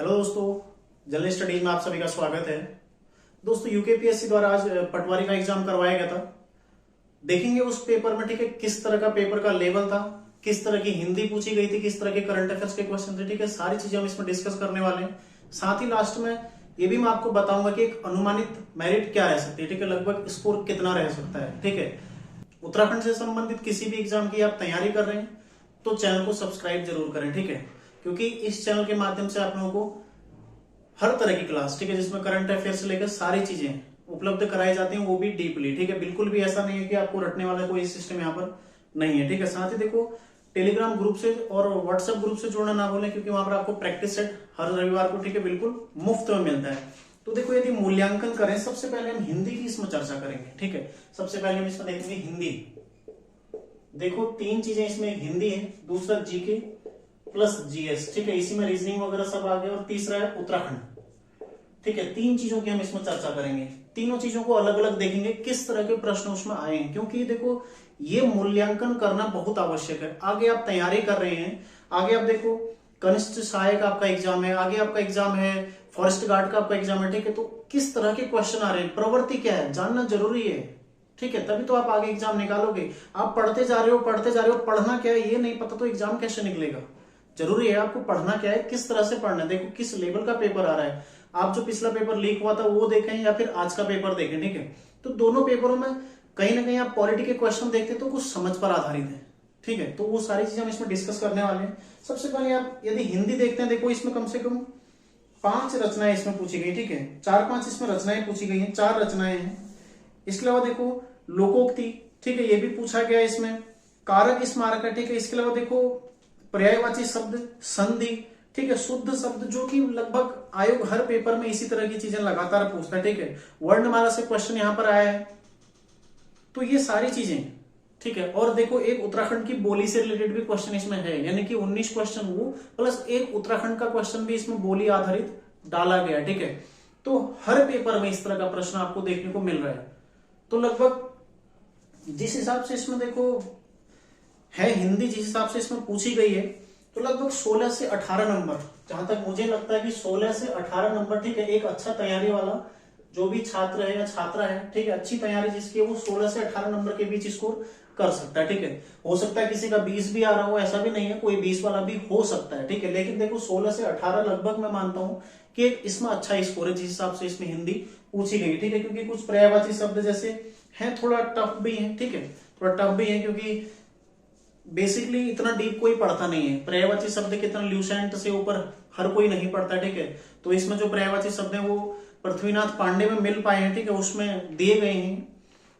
Hello दोस्तों, general studies में आप सभी का स्वागत है। दोस्तों, यूकेपीएससी द्वारा आज पटवारी का एग्जाम करवाया गया था। देखेंगे उस पेपर में, ठीक है, किस तरह का पेपर का लेवल था, किस तरह की हिंदी पूछी गई थी, किस तरह के करंट अफेयर्स के क्वेश्चन थे, ठीक है। सारी चीजें हम इसमें डिस्कस करने वाले हैं। साथ ही लास्ट में ये भी मैं आपको बताऊंगा कि एक अनुमानित मेरिट क्या रह सकती है, ठीक है, लगभग स्कोर कितना रह सकता है, ठीक है। उत्तराखंड से संबंधित किसी भी एग्जाम की आप तैयारी कर रहे हैं तो चैनल को सब्सक्राइब जरूर करें, ठीक है, क्योंकि इस चैनल के माध्यम से आप लोगों को हर तरह की क्लास, ठीक है, जिसमें करंट अफेयर से लेकर सारी चीजें उपलब्ध कराई जाती हैं, वो भी डीपली, ठीक है। बिल्कुल भी ऐसा नहीं है कि आपको रटने वाला कोई सिस्टम यहाँ पर नहीं है, ठीक है। साथ ही देखो, टेलीग्राम ग्रुप से और व्हाट्सएप ग्रुप से जुड़ना ना भूलें, क्योंकि वहां पर आपको प्रैक्टिस सेट हर रविवार को, ठीक है, बिल्कुल मुफ्त में मिलता है। तो देखो, यदि मूल्यांकन करें, सबसे पहले हम हिंदी की इसमें चर्चा करेंगे, ठीक है। सबसे पहले हम इसमें देखेंगे हिंदी। देखो, तीन चीजें इसमें, हिंदी है, दूसरा जीके प्लस जीएस, ठीक है, इसी में रीजनिंग वगैरह सब आ गया, और तीसरा है उत्तराखंड, ठीक है। तीन चीजों की हम इसमें चर्चा करेंगे। तीनों चीजों को अलग अलग देखेंगे किस तरह के प्रश्न उसमें आए हैं, क्योंकि देखो, ये मूल्यांकन करना बहुत आवश्यक है। आगे आप तैयारी कर रहे हैं, आगे आप देखो, कनिष्ठ सहायक आपका एग्जाम है, आगे आपका एग्जाम है, फॉरेस्ट गार्ड का आपका एग्जाम है, ठीक है। तो किस तरह के क्वेश्चन आ रहे हैं, प्रवृत्ति क्या है, जानना जरूरी है, ठीक है, तभी तो आप आगे एग्जाम निकालोगे। आप पढ़ते जा रहे हो, पढ़ना क्या है ये नहीं पता तो एग्जाम कैसे निकलेगा। जरूरी है आपको पढ़ना क्या है, किस तरह से पढ़ना है। देखो, किस लेवल का पेपर आ रहा है, आप जो पिछला पेपर लीक हुआ था वो देखें या फिर आज का पेपर देखें, ठीक है। तो दोनों पेपरों में कहीं ना कहीं आप पॉलिटी के क्वेश्चन देखते हैं तो कुछ समझ पर आधारित है, ठीक है। तो वो सारी चीजें हम इसमें डिस्कस करने वाले हैं। सबसे पहले आप यदि हिंदी देखते हैं, देखो, इसमें कम से कम 5 रचनाएं इसमें पूछी गई, ठीक है, 4-5 इसमें रचनाएं पूछी गई हैं, 4 रचनाएं हैं। इसके अलावा देखो, लोकोक्ति, ठीक है, ये भी पूछा गया इसमें। कारक स्मारक है, ठीक है। इसके अलावा देखो, पर्यायवाची शब्द, संधि, ठीक है, शुद्ध शब्द, जो कि लगभग आयोग हर पेपर में इसी तरह की चीजें लगातार पूछता है, ठीक है। वर्णमाला से क्वेश्चन यहां पर आया है, तो ये सारी चीजें, ठीक है। और देखो, एक उत्तराखंड की बोली से रिलेटेड भी क्वेश्चन इसमें है, यानी कि 19 क्वेश्चन वो प्लस एक उत्तराखंड का क्वेश्चन भी इसमें बोली आधारित डाला गया, ठीक है। तो हर पेपर में इस तरह का प्रश्न आपको देखने को मिल रहा है। तो लगभग जिस हिसाब से इसमें देखो है, हिंदी जिस हिसाब से इसमें पूछी गई है, तो लगभग 16 से 18 नंबर, जहां तक मुझे लगता है कि 16 से 18 नंबर, ठीक है, एक अच्छा तैयारी वाला जो भी छात्र है या छात्रा है, ठीक है, अच्छी तैयारी जिसकी है, वो 16 से 18 नंबर के बीच स्कोर कर सकता है, ठीक है। हो सकता है किसी का 20 भी आ रहा हो, ऐसा भी नहीं है, कोई 20 वाला भी हो सकता है, ठीक है। लेकिन देखो, 16 से 18 लगभग मैं मानता हूं कि इसमें अच्छा स्कोर है जिस हिसाब से इसमें हिंदी पूछी गई, ठीक है। क्योंकि कुछ पर्यायवाची शब्द जैसे है, थोड़ा टफ भी है, ठीक है, थोड़ा टफ भी है, क्योंकि बेसिकली इतना डीप कोई पढ़ता नहीं है। पर्यायवाची शब्द कितना ल्यूसेंट से ऊपर हर कोई नहीं पढ़ता, ठीक है। तो इसमें जो पर्यायवाची शब्द है वो पृथ्वीनाथ पांडे में मिल पाए हैं, ठीक है, उसमें दिए गए हैं।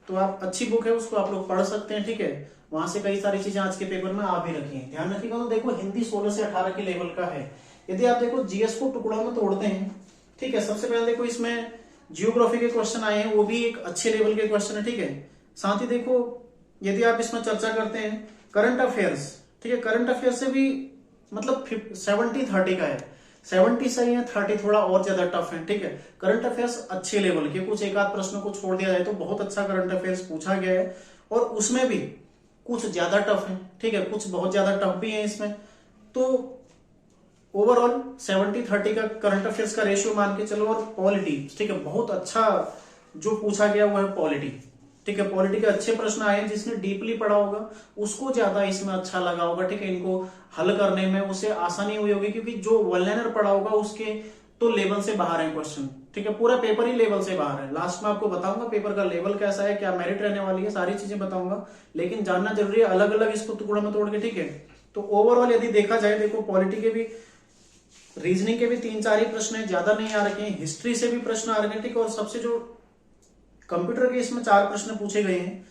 तो आप, अच्छी बुक है, उसको आप लोग पढ़ सकते हैं, ठीक है। वहां से कई सारी चीजें आज के पेपर में आ भी रखी है, ध्यान रखिएगा। तो देखो, हिंदी 16 से 18 के लेवल का है। यदि आप देखो जीएस को टुकड़ों में तोड़ते हैं, ठीक है, सबसे पहले देखो इसमें जियोग्राफी के क्वेश्चन आए हैं, वो भी एक अच्छे लेवल के क्वेश्चन है, ठीक है। साथ ही देखो, यदि आप इसमें चर्चा करते हैं करंट अफेयर्स, ठीक है, करंट अफेयर्स से भी मतलब 70-30 का है। 70 सही है, 30 थोड़ा और ज्यादा टफ है, ठीक है। करंट अफेयर्स अच्छे लेवल के, कुछ एक आध प्रश्नों को छोड़ दिया जाए तो बहुत अच्छा करंट अफेयर्स पूछा गया है, और उसमें भी कुछ ज्यादा टफ है, ठीक है, कुछ बहुत ज्यादा टफ भी है इसमें। तो ओवरऑल 70-30 का करंट अफेयर्स का रेशियो मान के चलो। और पॉलिटी, ठीक है, बहुत अच्छा जो पूछा गया वो है पॉलिटी, ठीक है। पॉलिटी के अच्छे प्रश्न आए हैं, जिसने डीपली पढ़ा होगा उसको ज्यादा इसमें अच्छा लगा होगा, ठीक है। इनको हल करने में उसे आसानी हुई होगी, क्योंकि जो वनलाइनर पढ़ा होगा उसके तो लेवल से बाहर है क्वेश्चन, ठीक है, पूरा पेपर ही लेवल से बाहर है। लास्ट में आपको बताऊंगा पेपर का लेवल कैसा है, क्या मेरिट रहने वाली है, सारी चीजें बताऊंगा, लेकिन जानना जरूरी है अलग अलग इसको टुकड़ों में तोड़ के, ठीक है। तो ओवरऑल यदि देखा जाए, देखो, पॉलिटी के भी, रीजनिंग के भी 3-4 ही प्रश्न है, ज्यादा नहीं आ रखे हैं, हिस्ट्री से भी प्रश्न आ रहे हैं, ठीक है। और सबसे जो कंप्यूटर के इसमें 4 प्रश्न पूछे गए हैं,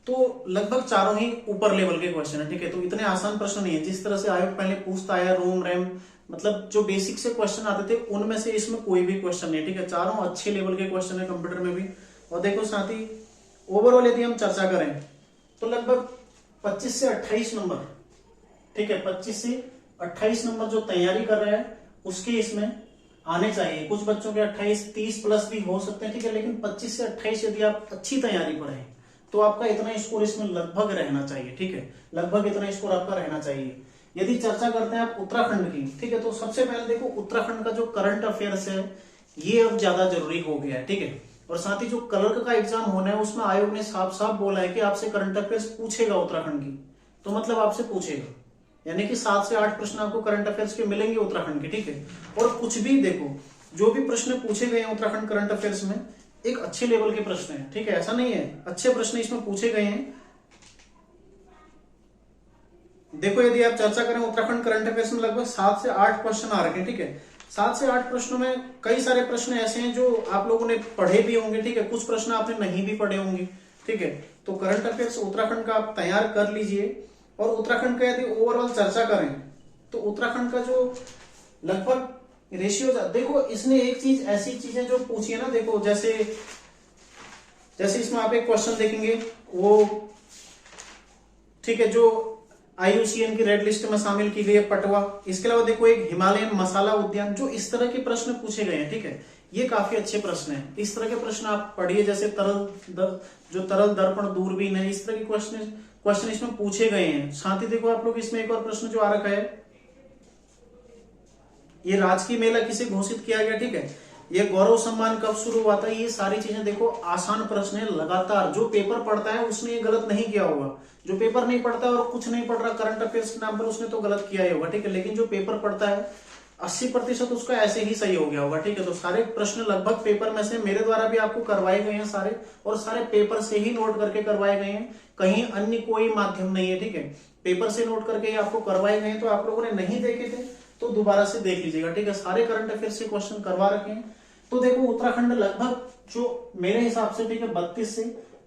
तो लगभग चारों ही ऊपर लेवल के क्वेश्चन है, ठीक है। तो इतने आसान प्रश्न नहीं है, जिस तरह से आयोग पहले पूछता है, रोम रैम, मतलब जो बेसिक से क्वेश्चन आते थे, उनमें से इसमें कोई भी क्वेश्चन नहीं, ठीक है। चारों अच्छे लेवल के क्वेश्चन है कंप्यूटर में भी। और देखो, साथ ही ओवरऑल यदि हम चर्चा करें तो लगभग 25 से 28 नंबर, ठीक है, 25 से 28 नंबर जो तैयारी कर रहे हैं उसके इसमें आने चाहिए। कुछ बच्चों के 28-30 प्लस भी हो सकते हैं, ठीक है, लेकिन 25 से 28 यदि आप अच्छी तैयारी पर हैं तो आपका इतना स्कोर इसमें लगभग रहना चाहिए, ठीक है, लगभग इतना स्कोर आपका रहना चाहिए। यदि चर्चा करते हैं आप उत्तराखंड की, ठीक है, तो सबसे पहले देखो उत्तराखंड का जो करंट अफेयर्स है ये अब ज्यादा जरूरी हो गया है, ठीक है। और साथ ही जो क्लर्क का एग्जाम होना है उसमें आयोग ने साफ साफ बोला है कि आपसे करंट अफेयर्स पूछेगा उत्तराखंड की, तो मतलब आपसे पूछेगा, यानी कि 7 से 8 प्रश्न आपको करंट अफेयर्स के मिलेंगे उत्तराखंड के, ठीक है। और कुछ भी देखो, जो भी प्रश्न पूछे गए हैं उत्तराखंड करंट अफेयर्स में एक अच्छे लेवल के प्रश्न है, ठीक है, ऐसा नहीं है, अच्छे प्रश्न इसमें पूछे गए हैं। देखो यदि आप चर्चा करें उत्तराखंड करंट अफेयर्स में लगभग 7 से 8 क्वेश्चन आ रखे हैं, ठीक है। 7 से 8 प्रश्नों में कई सारे प्रश्न ऐसे हैं जो आप लोगों ने पढ़े भी होंगे, ठीक है, कुछ प्रश्न आपने नहीं भी पढ़े होंगे, ठीक है। तो करंट अफेयर्स उत्तराखंड का आप तैयार कर लीजिए। और उत्तराखंड का यदि ओवरऑल चर्चा करें तो उत्तराखंड का जो लगभग रेशियो, देखो इसने एक चीज ऐसी चीजें जो पूछी है ना, देखो जैसे इसमें आप एक क्वेश्चन देखेंगे वो, ठीक है, जो IUCN की रेड लिस्ट में शामिल की गई है पटवा, इसके अलावा देखो एक हिमालयन मसाला उद्यान, जो इस तरह के प्रश्न पूछे गए हैं, ठीक है, ये काफी अच्छे प्रश्न हैं। इस तरह के प्रश्न आप पढ़िए, जैसे तरल दर्पण दूरबीन है, इस तरह के क्वेश्चन इसमें पूछे गए हैं। साथ ही देखो आप लोग इसमें एक और प्रश्न जो आ रखा है, ये राजकीय मेला किसे घोषित किया गया, ठीक है, ये गौरव सम्मान कब शुरू हुआ था, ये सारी चीजें देखो आसान प्रश्न है। लगातार जो पेपर पढ़ता है उसने ये गलत नहीं किया होगा, जो पेपर नहीं पढ़ता और कुछ नहीं पढ़ रहा करंट अफेयर्स के नाम पर उसने तो गलत किया ही होगा, ठीक है। लेकिन जो पेपर पढ़ता है 80% उसका ऐसे ही सही हो गया होगा, ठीक है। तो सारे प्रश्न लगभग पेपर में से मेरे द्वारा भी आपको करवाए गए हैं सारे, और सारे पेपर से ही नोट करके करवाए गए हैं, कहीं अन्य कोई माध्यम नहीं है, ठीक है। पेपर से नोट करके ही आपको करवाए गए हैं। तो आप लोगों ने नहीं देखे थे तो दोबारा से देख लीजिएगा, ठीक है। सारे करंट अफेयर्स के क्वेश्चन करवा रखे हैं। तो देखो उत्तराखंड लगभग जो मेरे हिसाब से, ठीक है, 32 से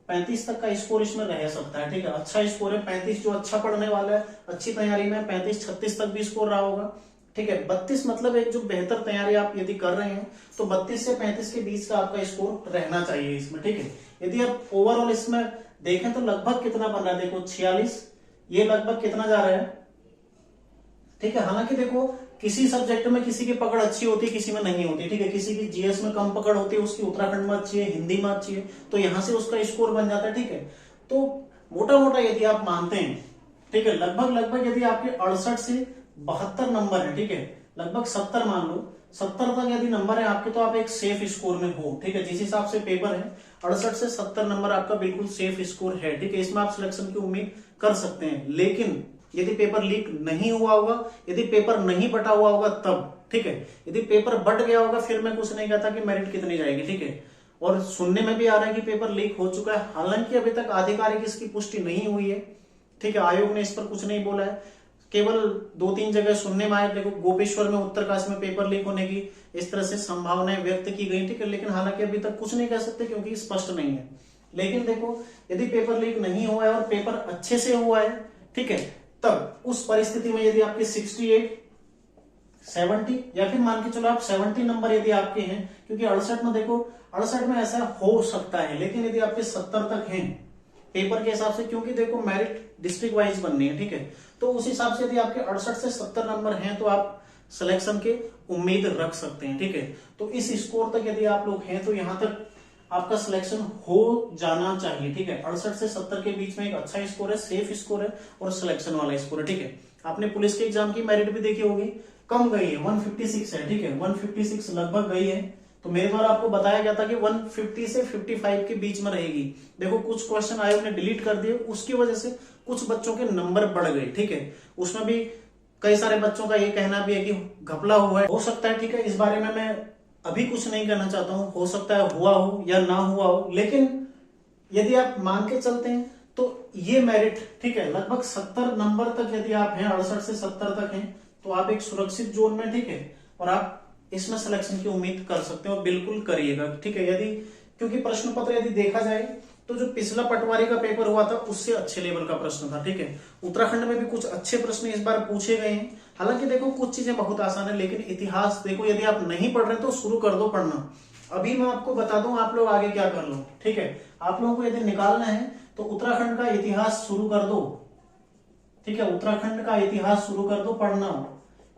35 तक का स्कोर इसमें रह सकता है, ठीक है। अच्छा स्कोर है 35, जो अच्छा पढ़ने वाला है, अच्छी तैयारी में 35-36 तक भी स्कोर रहा होगा, ठीक है। 32 मतलब एक जो बेहतर तैयारी आप यदि कर रहे हैं तो 32 से 35 के बीच का आपका स्कोर रहना चाहिए इसमें, ठीक है। यदि आप ओवरऑल इसमें देखें तो लगभग कितना बन रहा है, देखो 46, ये लगभग कितना जा रहा है, ठीक है। हालांकि देखो किसी सब्जेक्ट में किसी की पकड़ अच्छी होती है, किसी में नहीं होती, ठीक है। किसी की GS में कम पकड़ होती है, उसकी उत्तराखंड में अच्छी है, हिंदी में अच्छी है, तो यहां से उसका स्कोर बन जाता है, ठीक है। तो मोटा मोटा यदि आप मानते हैं, ठीक है, लगभग यदि आपके 68 से 72 नंबर है, ठीक है, लगभग 70 मान लो, 70 तक यदि नंबर है आपके, तो आप एक सेफ स्कोर में हो, ठीक है। जिस हिसाब से पेपर है 68 से 70 नंबर आपका बिल्कुल सेफ स्कोर है, ठीक है। इसमें आप सिलेक्शन की उम्मीद कर सकते हैं। लेकिन यदि पेपर लीक नहीं हुआ होगा, यदि पेपर नहीं बटा हुआ होगा तब, ठीक है। यदि पेपर बट गया होगा फिर मैं कुछ नहीं कहता कि मेरिट कितनी जाएगी, ठीक है। और सुनने में भी आ रहा है कि पेपर लीक हो चुका है, हालांकि अभी तक आधिकारिक इसकी पुष्टि नहीं हुई है, ठीक है। आयोग ने इस पर कुछ नहीं बोला है, केवल 2-3 जगह सुनने में आया, देखो गोपेश्वर में, उत्तरकाशी में पेपर लीक होने की इस तरह से संभावनाएं व्यक्त की गई, ठीक है। लेकिन हालांकि अभी तक कुछ नहीं कह सकते क्योंकि स्पष्ट नहीं है। लेकिन देखो यदि पेपर लीक नहीं हुआ है और पेपर अच्छे से हुआ है, ठीक है, तब उस परिस्थिति में यदि आपके 68, 70 या फिर मान के चलो आप 70 नंबर यदि आपके हैं, क्योंकि 68 में देखो 68 में ऐसा हो सकता है, लेकिन यदि आपके 70 तक हैं पेपर के हिसाब से, क्योंकि देखो मेरिट डिस्ट्रिक्ट वाइज बननी है, ठीक है। तो उस हिसाब से यदि आपके 68 से 70 नंबर हैं तो आप सिलेक्शन के उम्मीद रख सकते हैं, ठीक है। तो इस स्कोर तक यदि आप लोग हैं तो यहां तक आपका सिलेक्शन हो जाना चाहिए, ठीक है। 68 से 70 के बीच में एक अच्छा स्कोर है, सेफ स्कोर है और सिलेक्शन वाला स्कोर है, ठीक है। आपने पुलिस के एग्जाम की मेरिट भी देखी होगी, कम गई है, 156 है, ठीक है, 156 लगभग गई है। तो मेरे द्वारा आपको बताया गया था कि 150 से 55 के बीच में रहेगी। देखो कुछ क्वेश्चन आयोग ने डिलीट कर दिए, उसकी वजह से कुछ बच्चों के नंबर बढ़ गए, ठीक है। उसमें भी कई सारे बच्चों का ये कहना भी है कि घपला हुआ है, हो सकता है, ठीक है। इस बारे में मैं अभी कुछ नहीं कहना चाहता हूं, हो सकता है हुआ हो या ना हुआ हो, लेकिन यदि आप मान के चलते हैं तो ये मेरिट, ठीक है, लगभग 70 नंबर तक यदि आप हैं, 68 से 70 तक हैं, तो आप एक सुरक्षित जोन में, ठीक है, और आप इसमें सिलेक्शन की उम्मीद कर सकते हो, बिल्कुल करिएगा, ठीक है। यदि क्योंकि प्रश्न पत्र यदि देखा जाए तो जो पिछला पटवारी का पेपर हुआ था उससे अच्छे लेवल का प्रश्न था, ठीक है। उत्तराखंड में भी कुछ अच्छे प्रश्न इस बार पूछे गए हैं। हालांकि देखो कुछ चीजें बहुत आसान है, लेकिन इतिहास देखो यदि आप नहीं पढ़ रहे तो शुरू कर दो पढ़ना। अभी मैं आपको बता दूं आप लोग आगे क्या कर लो, ठीक है। आप लोगों को यदि निकालना है तो उत्तराखंड का इतिहास शुरू कर दो, ठीक है। उत्तराखंड का इतिहास शुरू कर दो पढ़ना,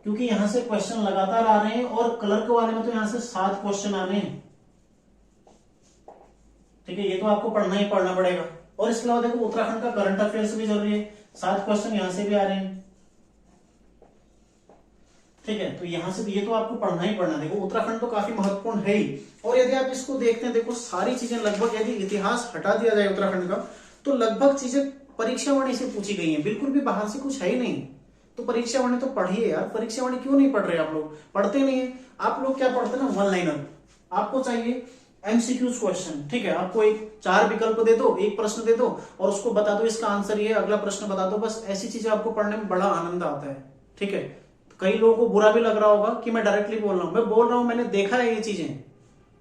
क्योंकि यहां से क्वेश्चन लगातार आ रहे हैं और क्लर्क वाले में तो यहां से 7 क्वेश्चन आने हैं, ठीक है। ये तो आपको पढ़ना ही पढ़ना पड़ेगा। और इसके अलावा देखो उत्तराखंड का करंट अफेयर्स भी जरूरी है, 7 क्वेश्चन यहां से भी आ रहे हैं, ठीक है। तो यहां से ये तो आपको पढ़ना ही पढ़ना। देखो उत्तराखंड तो काफी महत्वपूर्ण है ही, और यदि आप इसको देखते हैं, देखो सारी चीजें लगभग, यदि इतिहास हटा दिया जाए उत्तराखंड का, तो लगभग चीजें परीक्षा वाणी से पूछी गई है, बिल्कुल भी बाहर से कुछ है ही नहीं। तो परीक्षा वाणी तो पढ़िए यार, परीक्षा वाणी क्यों नहीं पढ़ रहे आप लोग? पढ़ते नहीं है आप लोग। क्या पढ़ते ना, वन लाइनर। आपको चाहिए एमसीक्यूज क्वेश्चन, ठीक है। आपको एक 4 विकल्प दे दो, एक प्रश्न दे दो और उसको बता दो इसका आंसर ये, अगला प्रश्न बता दो। बस ऐसी चीजें आपको पढ़ने में बड़ा आनंद आता है, ठीक है। कई लोगों को बुरा भी लग रहा होगा कि मैं डायरेक्टली बोल रहा हूं, मैं बोल रहा हूं, मैंने देखा है ये चीजें,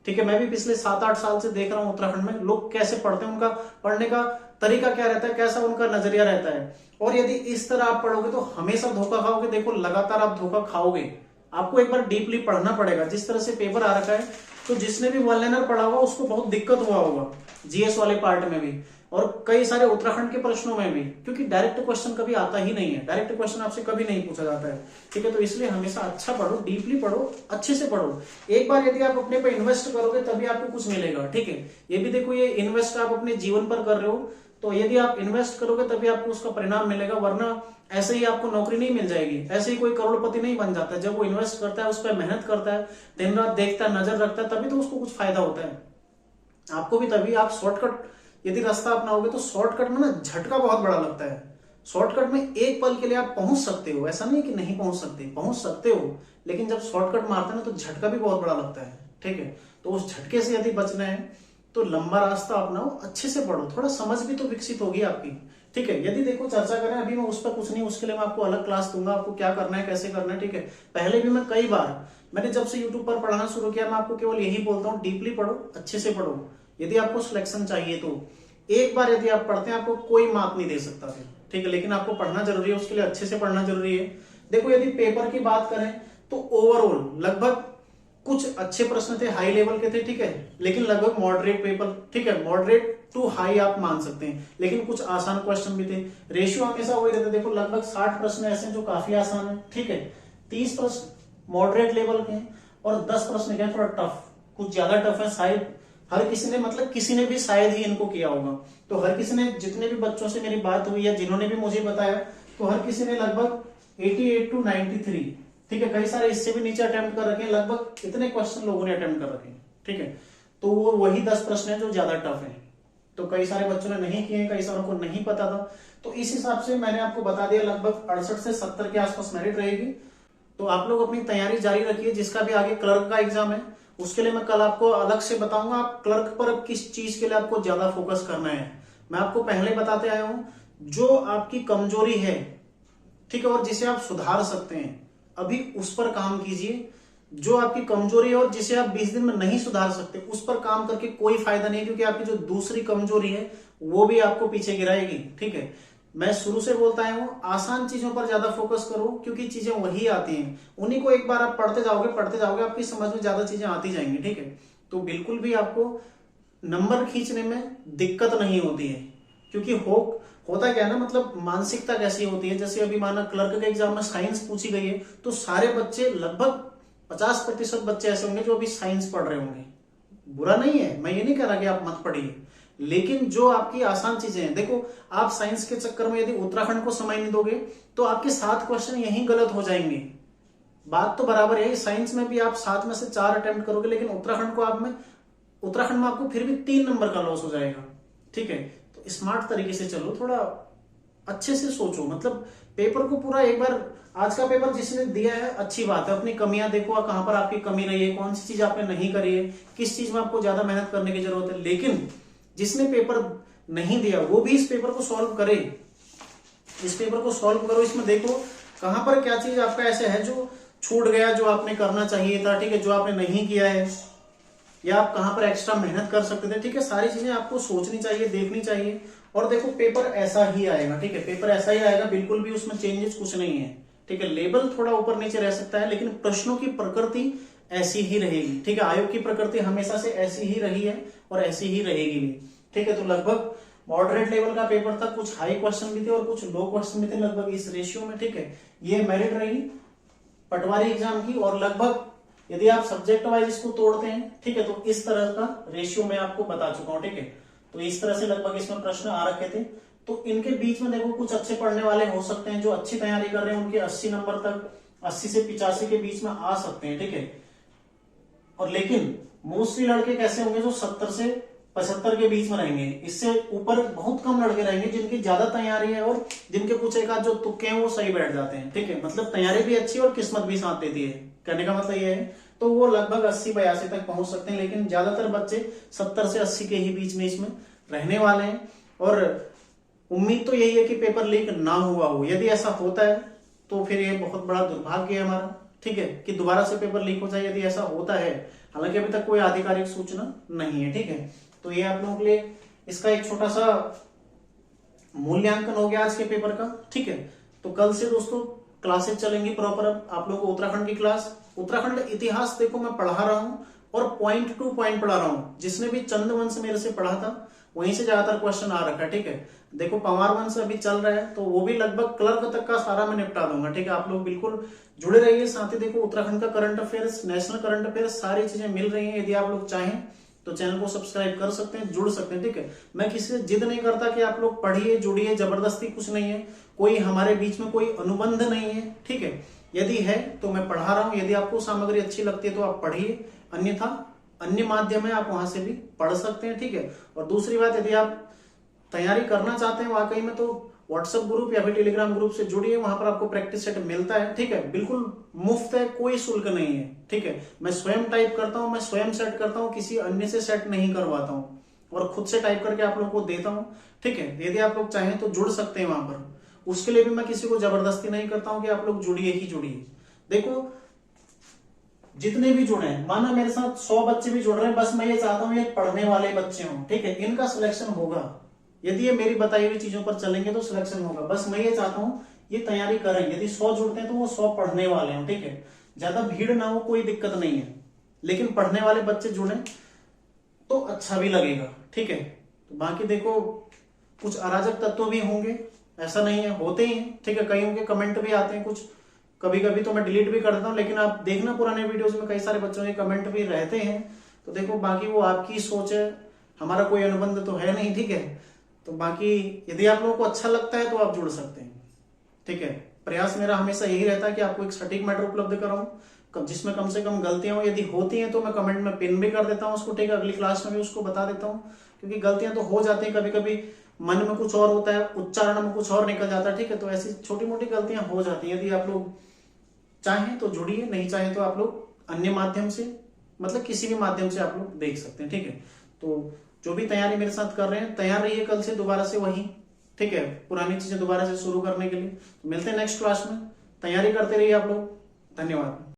ठीक है। मैं भी पिछले 7-8 साल से देख रहा हूं उत्तराखंड में लोग कैसे पढ़ते हैं, उनका पढ़ने का तरीका क्या रहता है, कैसा उनका नजरिया रहता है। और यदि इस तरह आप पढ़ोगे तो हमेशा धोखा खाओगे। देखो लगातार आप धोखा खाओगे, आपको एक बार डीपली पढ़ना पड़ेगा। जिस तरह से पेपर आ रखा है, तो जिसने भी वन लाइनर पढ़ा होगा उसको बहुत दिक्कत हुआ होगा, जीएस वाले पार्ट में भी और कई सारे उत्तराखंड के प्रश्नों में भी, क्योंकि डायरेक्ट क्वेश्चन कभी आता ही नहीं है, डायरेक्ट क्वेश्चन आपसे कभी नहीं पूछा जाता है, ठीक है। तो इसलिए हमेशा अच्छा पढ़ो, डीपली पढ़ो, अच्छे से पढ़ो। एक बार यदि आप अपने पे इन्वेस्ट करोगे तभी आपको कुछ मिलेगा, ठीक है। ये भी देखो, ये इन्वेस्ट आप अपने जीवन पर कर रहे हो, तो यदि आप इन्वेस्ट करोगे तभी आपको उसका परिणाम मिलेगा, वरना ऐसे ही आपको नौकरी नहीं मिल जाएगी। ऐसे ही कोई करोड़पति नहीं बन जाता। जब वो इन्वेस्ट करता है, उस पर मेहनत करता है, दिन रात देखता है, नजर रखता है, तभी तो उसको कुछ फायदा होता है। आपको भी तभी, आप शॉर्टकट यदि रास्ता अपनाओगे तो शॉर्टकट में ना झटका बहुत बड़ा लगता है। शॉर्टकट में एक पल के लिए आप पहुंच सकते हो, ऐसा नहीं कि नहीं पहुंच सकते, पहुंच सकते हो, लेकिन जब शॉर्टकट मारते हैं ना तो झटका भी बहुत बड़ा लगता है, ठीक है। तो उस झटके से यदि बचना है तो लंबा रास्ता अपनाओ, अच्छे से पढ़ो, थोड़ा समझ भी तो विकसित होगी आपकी, ठीक है। यदि देखो चर्चा करें, अभी मैं उस पर कुछ नहीं, उसके लिए मैं आपको अलग क्लास दूंगा, आपको क्या करना है, कैसे करना है, ठीक है। पहले भी मैं कई बार, मैंने जब से यूट्यूब पर पढ़ाना शुरू किया, मैं आपको केवल यही बोलता हूँ, डीपली पढ़ो, अच्छे से पढ़ो। यदि आपको सिलेक्शन चाहिए तो एक बार यदि आप पढ़ते हैं, आपको कोई मार्क नहीं दे सकता फिर, ठीक है। लेकिन आपको पढ़ना जरूरी है, उसके लिए अच्छे से पढ़ना जरूरी है। देखो यदि पेपर की बात करें तो ओवरऑल लगभग कुछ अच्छे प्रश्न थे, हाई लेवल के थे, ठीक है, लेकिन लगभग मॉडरेट पेपर, ठीक है, मॉडरेट टू हाई आप मान सकते हैं। लेकिन कुछ आसान क्वेश्चन भी थे, रेशियो हमेशा वही रहता है। देखो लगभग 60 प्रश्न ऐसे हैं जो काफी आसान है, ठीक है, 30 प्रश्न मॉडरेट लेवल के हैं और 10 प्रश्न क्या थोड़ा टफ, कुछ ज्यादा टफ है। शायद हर किसी ने, मतलब किसी ने भी शायद ही इनको किया होगा। तो हर किसी ने, जितने भी बच्चों से मेरी बात हुई या जिन्होंने भी मुझे बताया, तो हर किसी ने लगभग 88 to 93, ठीक है, कई सारे इससे भी नीचे अटेम्प्ट कर रखे हैं, लगभग इतने क्वेश्चन लोगों ने अटेम्प्ट कर रखे हैं, ठीक है। तो वो वही 10 प्रश्न है जो ज्यादा टफ है। तो कई सारे बच्चों ने नहीं किए, कई सारों को नहीं पता था। तो इस हिसाब से मैंने आपको बता दिया, लगभग 68 से 70 के आसपास मेरिट रहेगी। तो आप लोग अपनी तैयारी जारी रखिए। जिसका भी आगे क्लर्क का एग्जाम है, उसके लिए मैं कल आपको अलग से बताऊंगा, आप क्लर्क पर अब किस चीज के लिए आपको ज्यादा फोकस करना है। मैं आपको पहले बताते आया हूं, जो आपकी कमजोरी है, ठीक है, और जिसे आप सुधार सकते हैं, अभी उस पर काम कीजिए। जो आपकी कमजोरी है और जिसे आप 20 दिन में नहीं सुधार सकते, उस पर काम करके कोई फायदा नहीं, क्योंकि आपकी जो दूसरी कमजोरी है वो भी आपको पीछे गिराएगी, ठीक है। मैं शुरू से बोलता आया हूं, आसान चीजों पर ज्यादा फोकस करो, क्योंकि चीजें वही आती हैं, उन्हीं को एक बार आप पढ़ते जाओगे, आपकी समझ में ज्यादा चीजें आती जाएंगी, ठीक है। तो बिल्कुल भी आपको नंबर खींचने में दिक्कत नहीं होती है, क्योंकि होता क्या है ना, मतलब मानसिकता कैसी होती है, जैसे अभी माना क्लर्क के एग्जाम में साइंस पूछी गई है, तो सारे बच्चे, लगभग 50% बच्चे ऐसे होंगे जो अभी साइंस पढ़ रहे होंगे। बुरा नहीं है, मैं ये नहीं कह रहा कि आप मत पढ़िए, लेकिन जो आपकी आसान चीजें हैं, देखो आप साइंस के चक्कर में यदि उत्तराखंड को समय नहीं दोगे तो आपके 7 क्वेश्चन यहीं गलत हो जाएंगे। बात तो बराबर है, साइंस में भी आप 7 में से 4 अटेम्प्ट करोगे, लेकिन उत्तराखंड में आपको फिर भी 3 नंबर का लॉस हो जाएगा, ठीक है। तो स्मार्ट तरीके से चलो, थोड़ा अच्छे से सोचो, मतलब पेपर को पूरा एक बार, आज का पेपर जिसने दिया है अच्छी बात है, अपनी कमियां देखो, कहां पर आपकी कमी रही है, कौन सी चीज आपने नहीं करी है, किस चीज में आपको ज्यादा मेहनत करने की जरूरत है। लेकिन जिसने पेपर नहीं दिया वो भी इस पेपर को सॉल्व करे, इस पेपर को सॉल्व करो, इसमें देखो कहां पर क्या चीज आपका ऐसे है जो छूट गया, जो आपने करना चाहिए था, ठीक है, जो आपने नहीं किया है, या आप कहां पर एक्स्ट्रा मेहनत कर सकते थे, ठीक है। सारी चीजें आपको सोचनी चाहिए, देखनी चाहिए। और देखो पेपर ऐसा ही आएगा, ठीक है, पेपर ऐसा ही आएगा, बिल्कुल भी उसमें चेंजेस कुछ नहीं है, ठीक है। लेवल थोड़ा ऊपर नीचे रह सकता है, लेकिन प्रश्नों की प्रकृति ऐसी ही रहेगी, ठीक है। आयोग की प्रकृति हमेशा से ऐसी ही रही है और ऐसी ही रहेगी भी, ठीक है। तो लगभग मॉडरेट लेवल का पेपर था, कुछ हाई क्वेश्चन भी थे और कुछ लो क्वेश्चन भी थे, लगभग इस रेशियो में, ठीक है। ये मेरिट रही पटवारी एग्जाम की, और लगभग यदि आप सब्जेक्ट वाइज इसको तोड़ते हैं, ठीक है, तो इस तरह का रेशियो मैं आपको बता चुका हूं, ठीक है। तो इस तरह से लगभग इसमें प्रश्न आ रखे थे। तो इनके बीच में देखो कुछ अच्छे पढ़ने वाले हो सकते हैं, जो अच्छी तैयारी कर रहे हैं, उनके 80 नंबर तक 80 से 85 के बीच में आ सकते हैं, ठीक है। और लेकिन मोस्टली लड़के कैसे होंगे जो 70 से 75 के बीच में रहेंगे। इससे ऊपर बहुत कम लड़के रहेंगे जिनकी ज्यादा तैयारी है और जिनके कुछ एक आध जो तुक्के हैं वो सही बैठ जाते हैं, ठीक है। मतलब तैयारी भी अच्छी और किस्मत भी साथ देती है, कहने का मतलब ये है। तो वो लगभग 80-82 तक पहुंच सकते हैं, लेकिन ज्यादातर बच्चे 70 से 80 के ही बीच में इसमें रहने वाले हैं। और उम्मीद तो यही है कि पेपर लीक ना हुआ हो। यदि ऐसा होता है तो फिर ये बहुत बड़ा दुर्भाग्य है हमारा, ठीक है, कि दोबारा से पेपर लीक हो जाए यदि ऐसा होता है। हालांकि अभी तक कोई आधिकारिक सूचना नहीं है, ठीक है। तो ये आप लोगों के लिए इसका एक छोटा सा मूल्यांकन हो गया आज के पेपर का, ठीक है। तो कल से दोस्तों क्लासेस चलेंगी प्रॉपर। अब आप लोगों को उत्तराखंड की क्लास, उत्तराखंड इतिहास देखो मैं पढ़ा रहा हूं और पॉइंट टू पॉइंट पढ़ा रहा हूं। जिसने भी चंद्रवंश मेरे से पढ़ा था वहीं से ज्यादातर क्वेश्चन आ रखा है, ठीक है। देखो पंवार वंश अभी चल रहा है तो वो भी लगभग क्लर्क तक का सारा मैं निपटा दूंगा, ठीक है। आप लोग बिल्कुल जुड़े रहिए। साथ ही देखो उत्तराखंड का current affairs, national current affairs, सारी चीजें मिल रही हैं। यदि आप लोग चाहें तो चैनल को सब्सक्राइब कर सकते हैं, जुड़ सकते हैं, ठीक है। मैं किसी से जिद नहीं करता कि आप लोग पढ़िए जुड़िए, जबरदस्ती कुछ नहीं है। कोई हमारे बीच में कोई अनुबंध नहीं है, ठीक है। यदि है तो मैं पढ़ा रहा हूं, यदि आपको सामग्री अच्छी लगती है तो आप पढ़िए, अन्यथा अन्य माध्यम है आप वहां से भी पढ़ सकते हैं, ठीक है। और दूसरी बात, यदि आप तैयारी करना चाहते हैं वाकई में तो व्हाट्सएप ग्रुप या फिर टेलीग्राम ग्रुप से जुड़िए, वहां पर आपको प्रैक्टिस सेट मिलता है, ठीक है। बिल्कुल मुफ्त है, कोई शुल्क नहीं है, ठीक है। मैं स्वयं टाइप करता हूं, मैं स्वयं सेट करता हूं, किसी अन्य से सेट नहीं करवाता हूं और खुद से टाइप करके आप लोगों को देता हूं, ठीक है। यदि आप लोग चाहें तो जुड़ सकते हैं वहां पर। उसके लिए भी मैं किसी को जबरदस्ती नहीं करता हूं कि आप लोग जुड़िए ही जुड़िए। देखो जितने भी जुड़े हैं, माना मेरे साथ 100 बच्चे भी जुड़ रहे हैं, बस मैं ये चाहता हूं ये पढ़ने वाले बच्चे हों, ठीक है। इनका सिलेक्शन होगा, यदि ये मेरी बताई हुई चीजों पर चलेंगे तो सिलेक्शन होगा। बस मैं ये चाहता हूं ये तैयारी करें। यदि 100 जुड़ते हैं तो वो 100 पढ़ने वाले हों, ठीक है। ज्यादा भीड़ ना हो, कोई दिक्कत नहीं है, लेकिन पढ़ने वाले बच्चे जुड़े तो अच्छा भी लगेगा, ठीक है। तो बाकी देखो कुछ अराजक तत्व भी होंगे, ऐसा नहीं है, होते ही हैं, ठीक है। कईयों के कमेंट भी आते हैं कुछ, कभी कभी तो मैं डिलीट भी कर देता हूं, लेकिन आप देखना पुराने वीडियोस में कई सारे बच्चों के कमेंट भी रहते हैं। तो देखो बाकी वो आपकी सोच है, हमारा कोई अनुबंध तो है नहीं, ठीक है। तो बाकी यदि आप लोगों को अच्छा लगता है तो आप जुड़ सकते हैं, ठीक है। प्रयास मेरा हमेशा यही रहता है कि आपको एक सटीक मैटर उपलब्ध कराऊं जिसमें कम से कम गलतियां हो। यदि होती हैं तो मैं कमेंट में पिन भी कर देता हूं उसको, ठीक है। अगली क्लास में भी उसको बता देता हूं, क्योंकि गलतियां तो हो जाती हैं, कभी कभी मन में कुछ और होता है, उच्चारण में कुछ और निकल जाता है, ठीक है। तो ऐसी छोटी मोटी गलतियां हो जाती हैं। यदि आप लोग चाहें तो जुड़िए, नहीं चाहें तो आप लोग अन्य माध्यम से, मतलब किसी भी माध्यम से आप लोग देख सकते हैं, ठीक है। तो जो भी तैयारी मेरे साथ कर रहे हैं, तैयार रहिए कल से दोबारा से वही, ठीक है, पुरानी चीजें दोबारा से शुरू करने के लिए। तो मिलते हैं नेक्स्ट क्लास में, तैयारी करते रहिए आप लोग। धन्यवाद।